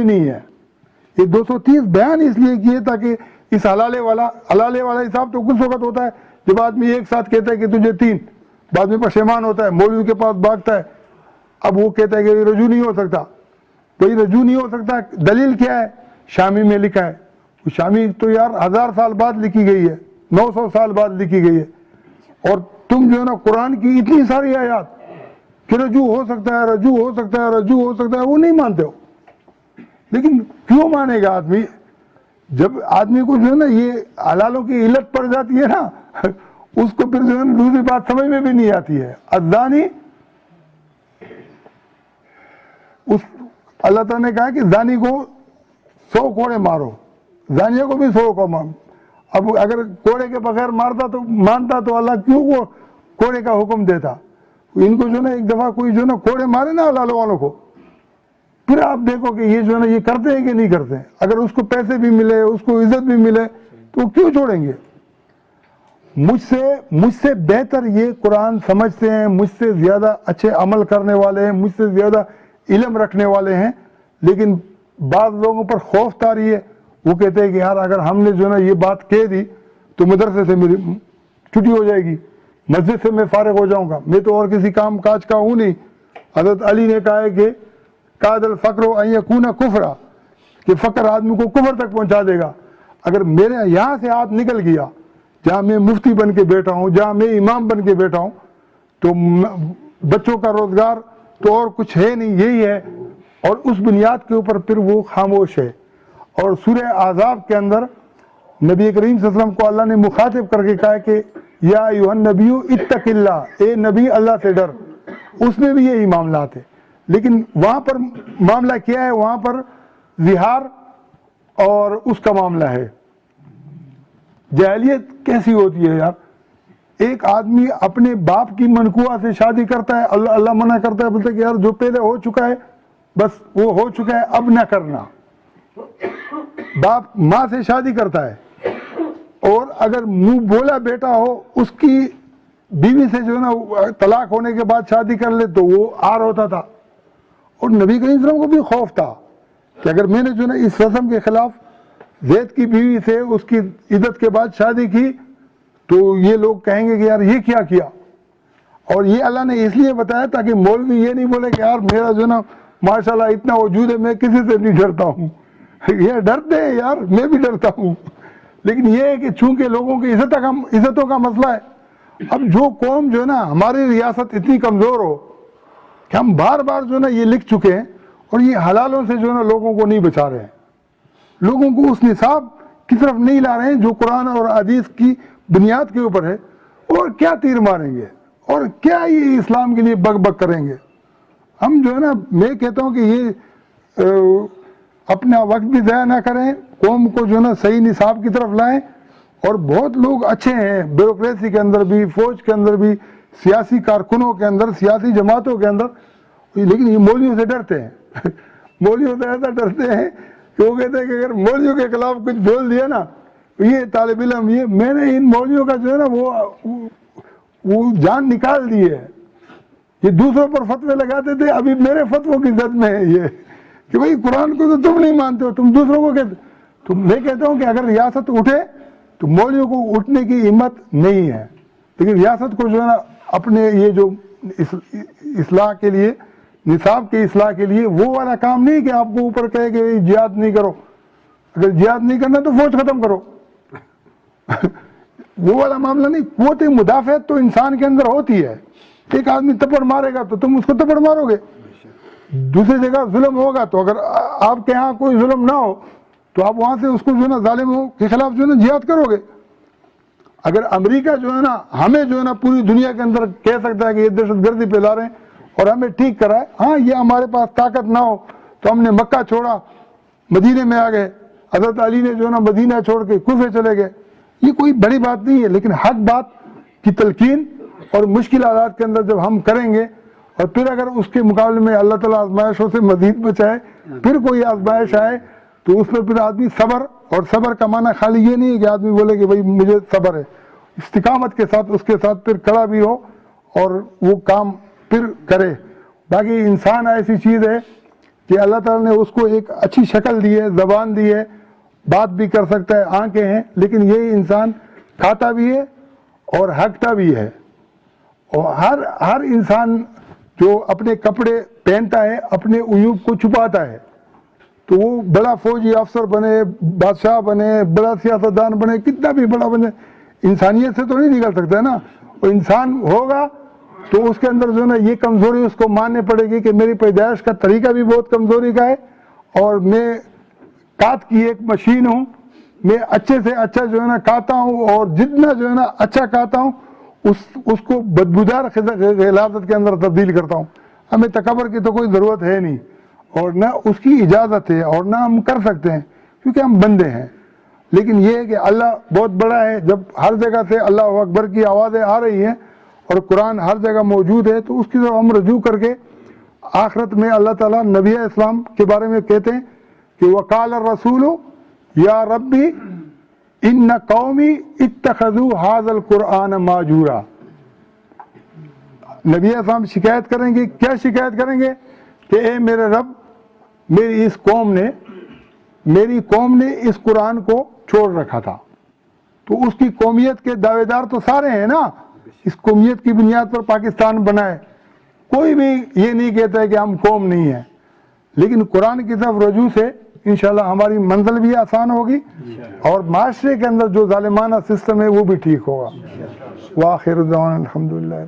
نہیں ہے. یہ 230 بیان اس لیے کیے تاکہ اس حلالے والا حساب تو کچھ وقت ہوتا ہے جب آدمی ایک ساتھ کہتا ہے کہ تجھے 3، بعد میں پشیمان ہوتا ہے، مولوی کے پاس بھاگتا ہے، اب وہ کہتا ہے کہ رجوع نہیں ہو سکتا. کوئی رجوع نہیں ہو سکتا، دلیل کیا ہے؟ شامی میں لکھا ہے. شامی تو یار 1000 سال بعد لکھی گئی ہے، 900 سال بعد لکھی گئی ہے، اور تم جو ہے نا قرآن کی اتنی ساری آیات کہ رجوع ہو سکتا ہے، رجوع ہو سکتا ہے، رجوع ہو سکتا ہے، وہ نہیں مانتے ہو. لیکن کیوں مانے گا آدمی؟ جب آدمی کو جو ہے نا یہ حلالوں کی علت پڑ جاتی ہے نا، اس کو پھر جو ہے نا دوسری بات سمجھ میں بھی نہیں آتی ہے. الزانی، اللہ تعالیٰ نے کہا کہ زانی کو 100 کوڑے مارو، زانیہ کو بھی 100 کو مارو. اب اگر کوڑے کے بغیر مانتا تو اللہ کیوں کو کوڑے کا حکم دیتا؟ ان کو جو نا ایک دفعہ کوئی جو نا کوڑے مارے نا حلالوں والوں کو، پھر آپ دیکھو کہ یہ جو ہے نا یہ کرتے ہیں کہ نہیں کرتے ہیں. اگر اس کو پیسے بھی ملے، اس کو عزت بھی ملے تو وہ کیوں چھوڑیں گے؟ مجھ سے بہتر یہ قرآن سمجھتے ہیں، مجھ سے زیادہ اچھے عمل کرنے والے ہیں، مجھ سے زیادہ علم رکھنے والے ہیں، لیکن بعض لوگوں پر خوف طاری ہے. وہ کہتے ہیں کہ یار اگر ہم نے جو ہے نا یہ بات کہہ دی تو مدرسے سے میری چھٹی ہو جائے گی، مسجد سے میں فارغ ہو جاؤں گا، میں تو اور کسی کام کاج کا ہوں نہیں. حضرت علی نے کہا ہے کہ قاد الفقر ان یکون کفرا، کہ فقر آدمی کو کفر تک پہنچا دے گا. اگر میرے یہاں سے ہاتھ نکل گیا، جہاں میں مفتی بن کے بیٹھا ہوں، جہاں میں امام بن کے بیٹھا ہوں، تو بچوں کا روزگار تو اور کچھ ہے نہیں، یہی ہے. اور اس بنیاد کے اوپر پھر وہ خاموش ہے. اور سورہ احزاب کے اندر نبی کریم صلی اللہ علیہ وسلم کو اللہ نے مخاطب کر کے کہا کہ یا ایھا النبی اتق اللہ، اے نبی اللہ سے ڈر. اس میں بھی یہی معاملات ہے، لیکن وہاں پر معاملہ کیا ہے؟ وہاں پر زہار اور اس کا معاملہ ہے. جاہلیت کیسی ہوتی ہے یار؟ ایک آدمی اپنے باپ کی منقوہ سے شادی کرتا ہے، اللہ منع کرتا ہے، بولتا ہے کہ یار جو پہلے ہو چکا ہے بس وہ ہو چکا ہے، اب نہ کرنا. باپ ماں سے شادی کرتا ہے، اور اگر منہ بولا بیٹا ہو اس کی بیوی سے جو ہے نا طلاق ہونے کے بعد شادی کر لے تو وہ آر ہوتا تھا. اور نبی کریم صلی اللہ علیہ وسلم کو بھی خوف تھا کہ اگر میں نے جو ہے نا اس رسم کے خلاف زید کی بیوی سے اس کی عدت کے بعد شادی کی تو یہ لوگ کہیں گے کہ یار یہ کیا کیا. اور یہ اللہ نے اس لیے بتایا تاکہ مولوی یہ نہیں بولے کہ یار میرا جو ہے نا ماشاءاللہ اتنا وجود ہے، میں کسی سے نہیں ڈرتا ہوں. یہ ڈرتے ہیں یار، میں بھی ڈرتا ہوں، لیکن یہ ہے کہ چونکہ لوگوں کی عزتوں کا مسئلہ ہے. اب جو قوم جو ہے نا، ہماری ریاست اتنی کمزور ہو کہ ہم بار بار جو ہے نا یہ لکھ چکے ہیں، اور یہ حلالوں سے جو ہے نا لوگوں کو نہیں بچا رہے ہیں، لوگوں کو اس نصاب کی طرف نہیں لا رہے ہیں جو قرآن اور حدیث کی بنیاد کے اوپر ہے. اور کیا تیر ماریں گے، اور کیا یہ اسلام کے لیے بک بک کریں گے؟ ہم جو ہے نا، میں کہتا ہوں کہ یہ اپنا وقت بھی ضائع نہ کریں، قوم کو جو ہے نا صحیح نصاب کی طرف لائیں. اور بہت لوگ اچھے ہیں بیوروکریسی کے اندر بھی، فوج کے اندر بھی، سیاسی کارکنوں کے اندر، سیاسی جماعتوں کے اندر، لیکن یہ مولویوں سے ڈرتے ہیں. مولویوں سے ایسا ڈرتے ہیں کہ وہ کہتے ہیں کہ اگر مولویوں کے خلاف کچھ بول دیا نا، یہ طالب علم، یہ میں نے ان مولویوں کا جو ہے نا وہ جان نکال دی ہے. یہ دوسروں پر فتوے لگاتے تھے، ابھی میرے فتووں کی زد میں ہے یہ کہ بھئی قرآن کو تو تم نہیں مانتے ہو، تم دوسروں کو کہتے. تو میں کہتا ہوں کہ اگر ریاست اٹھے تو مولویوں کو اٹھنے کی ہمت نہیں ہے، لیکن ریاست کو جو ہے نا اپنے یہ جو اصلاح کے لیے، نصاب کی اصلاح کے لیے، وہ والا کام نہیں کہ آپ کو اوپر کہے کہ جہاد نہیں کرو. اگر جہاد نہیں کرنا تو فوج ختم کرو. وہ والا معاملہ نہیں. قوت مدافعت تو انسان کے اندر ہوتی ہے. ایک آدمی تپڑ مارے گا تو تم اس کو تپڑ مارو گے. دوسری جگہ ظلم ہوگا تو اگر آپ کے ہاں کوئی ظلم نہ ہو تو آپ وہاں سے اس کو جو ہے نا ظالموں کے خلاف جو ہے نا جہاد کرو گے. اگر امریکہ جو ہے نا ہمیں جو ہے نا پوری دنیا کے اندر کہہ سکتا ہے کہ یہ دہشت گردی پھیلا رہے ہیں اور ہمیں ٹھیک کرائے، ہاں یہ ہمارے پاس طاقت نہ ہو تو ہم نے مکہ چھوڑا، مدینے میں آ گئے، حضرت علی نے جو ہے نا مدینہ چھوڑ کے کوفے چلے گئے. یہ کوئی بڑی بات نہیں ہے، لیکن حق بات کی تلقین اور مشکل حالات کے اندر جب ہم کریں گے، اور پھر اگر اس کے مقابلے میں اللہ تعالیٰ آزمائشوں سے مزید بچائے، پھر کوئی آزمائش آئے تو اس میں پھر آدمی صبر، اور صبر کا معنی خالی یہ نہیں ہے کہ آدمی بولے کہ بھائی مجھے صبر ہے، استقامت کے ساتھ اس کے ساتھ پھر کھڑا بھی ہو اور وہ کام پھر کرے. باقی انسان ایسی چیز ہے کہ اللہ تعالیٰ نے اس کو ایک اچھی شکل دی ہے, زبان دی ہے, بات بھی کر سکتا ہے, آنکھیں ہیں, لیکن یہ انسان کھاتا بھی ہے اور ہگتا بھی ہے. اور ہر انسان جو اپنے کپڑے پہنتا ہے اپنے عیوب کو چھپاتا ہے. تو وہ بڑا فوجی افسر بنے, بادشاہ بنے, بڑا سیاستدان بنے, کتنا بھی بڑا بنے, انسانیت سے تو نہیں نکل سکتا ہے نا. وہ انسان ہوگا تو اس کے اندر جو ہے نا یہ کمزوری اس کو ماننے پڑے گی کہ میری پیدائش کا طریقہ بھی بہت کمزوری کا ہے, اور میں کات کی ایک مشین ہوں, میں اچھے سے اچھا جو ہے نا کھاتا ہوں, اور جتنا جو ہے نا اچھا کھاتا ہوں اس کو بدبودار غلاظت کے اندر تبدیل کرتا ہوں. ہمیں تکبر کی تو کوئی ضرورت ہے نہیں, اور نہ اس کی اجازت ہے, اور نہ ہم کر سکتے ہیں کیونکہ ہم بندے ہیں. لیکن یہ ہے کہ اللہ بہت بڑا ہے. جب ہر جگہ سے اللہ اکبر کی آوازیں آ رہی ہیں اور قرآن ہر جگہ موجود ہے, تو اس کی طرف ہم رجوع کر کے آخرت میں اللہ تعالیٰ نبی اسلام کے بارے میں کہتے ہیں کہ وقال الرسول یا ربی ان قومی اتخذوا هذا القرآن ماجورا. نبی اسلام شکایت کریں گے. کیا شکایت کریں گے؟ کہ اے میرے رب, میری قوم نے اس قرآن کو چھوڑ رکھا تھا. تو اس کی قومیت کے دعوے دار تو سارے ہیں نا, اس قومیت کی بنیاد پر پاکستان بنا ہے. کوئی بھی یہ نہیں کہتا ہے کہ ہم قوم نہیں ہیں. لیکن قرآن کی طرف رجوع سے انشاءاللہ ہماری منزل بھی آسان ہوگی, اور معاشرے کے اندر جو ظالمانہ سسٹم ہے وہ بھی ٹھیک ہوگا. وآخر دعوانا الحمدللہ.